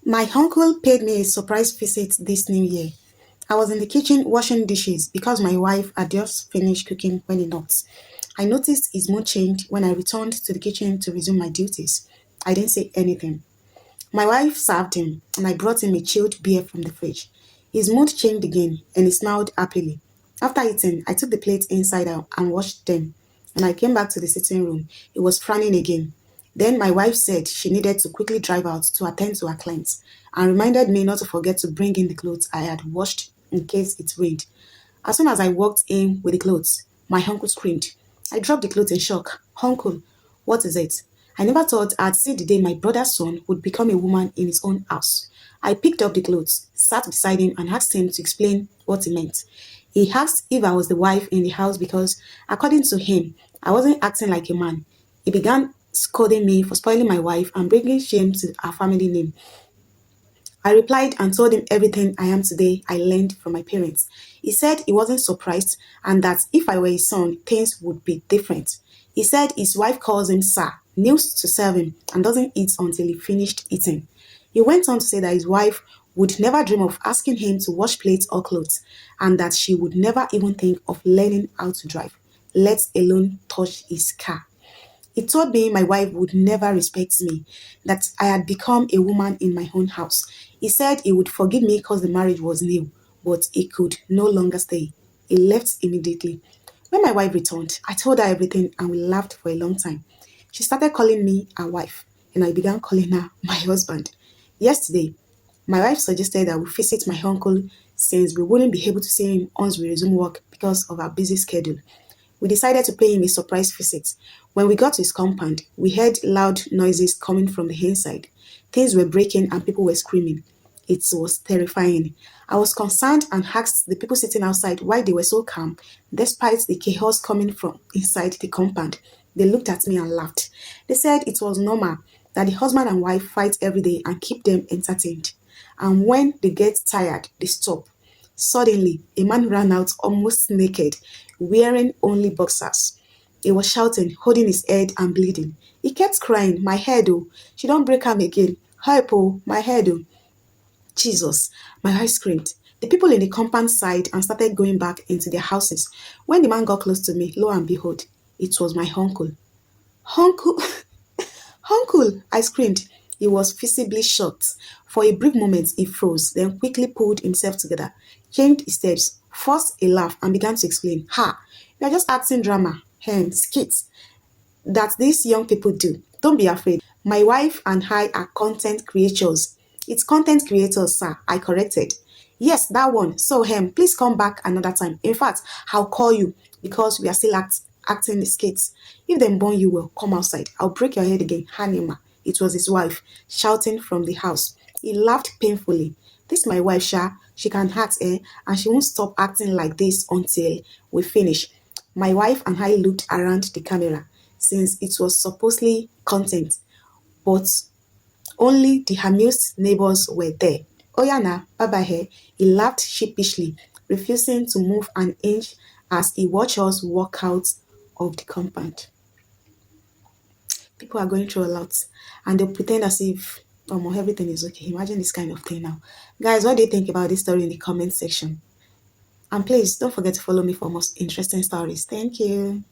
My uncle paid me a surprise visit this new year. I was in the kitchen washing dishes because my wife had just finished cooking when he knocked. I noticed his mood changed when I returned to the kitchen to resume my duties. I didn't say anything. My wife served him, and I brought him a chilled beer from the fridge. His mood changed again, and he smiled happily. After eating, I took the plates inside out and washed them. When I came back to the sitting room, he was frowning again. Then my wife said she needed to quickly drive out to attend to her clients and reminded me not to forget to bring in the clothes I had washed in case it rained. As soon as I walked in with the clothes, my uncle screamed. I dropped the clothes in shock. Uncle, what is it? I never thought I'd see the day my brother's son would become a woman in his own house. I picked up the clothes, sat beside him, and asked him to explain what he meant. He asked if I was the wife in the house because, according to him, I wasn't acting like a man. He began scolding me for spoiling my wife and bringing shame to our family name. I replied and told him everything I am today I learned from my parents. He said he wasn't surprised and that if I were his son, things would be different. He said his wife calls him sir, kneels to serve him, and doesn't eat until he finished eating. He went on to say that his wife would never dream of asking him to wash plates or clothes, and that she would never even think of learning how to drive, let alone touch his car. He told me my wife would never respect me, that I had become a woman in my own house. He said he would forgive me because the marriage was new, but he could no longer stay. He left immediately. When my wife returned, I told her everything and we laughed for a long time. She started calling me her wife, and I began calling her my husband. Yesterday, my wife suggested that we visit my uncle since we wouldn't be able to see him once we resume work because of our busy schedule. We decided to pay him a surprise visit. When we got to his compound, we heard loud noises coming from the inside. Things were breaking and people were screaming. It was terrifying. I was concerned and asked the people sitting outside why they were so calm, despite the chaos coming from inside the compound. They looked at me and laughed. They said it was normal that the husband and wife fight every day and keep them entertained. And when they get tired, they stop. Suddenly, a man ran out almost naked, wearing only boxers. He was shouting, holding his head and bleeding. He kept crying, my head, oh, she don't break arm again. Help, oh, my head, oh. Jesus, my wife screamed. The people in the compound sighed and started going back into their houses. When the man got close to me, lo and behold, it was my uncle. Uncle, uncle, I screamed. He was visibly shocked. For a brief moment, he froze, then quickly pulled himself together, changed his steps, forced a laugh, and began to explain. Ha! You are just acting drama, skits that these young people do. Don't be afraid. My wife and I are content creators. It's content creators, sir. I corrected. Yes, that one. So, please come back another time. In fact, I'll call you because we are still acting the skits. If them burn you well, come outside. I'll break your head again. Hanima. It was his wife shouting from the house. He laughed painfully. This my wife, Sha. She can act, and she won't stop acting like this until we finish. My wife and I looked around the camera since it was supposedly content, but only the amused neighbors were there. Oyana, bye here. He laughed sheepishly, refusing to move an inch as he watched us walk out of the compound. People are going through a lot and they'll pretend as if everything is okay. Imagine this kind of thing now. Guys, what do you think about this story in the comment section? And please don't forget to follow me for more interesting stories. Thank you.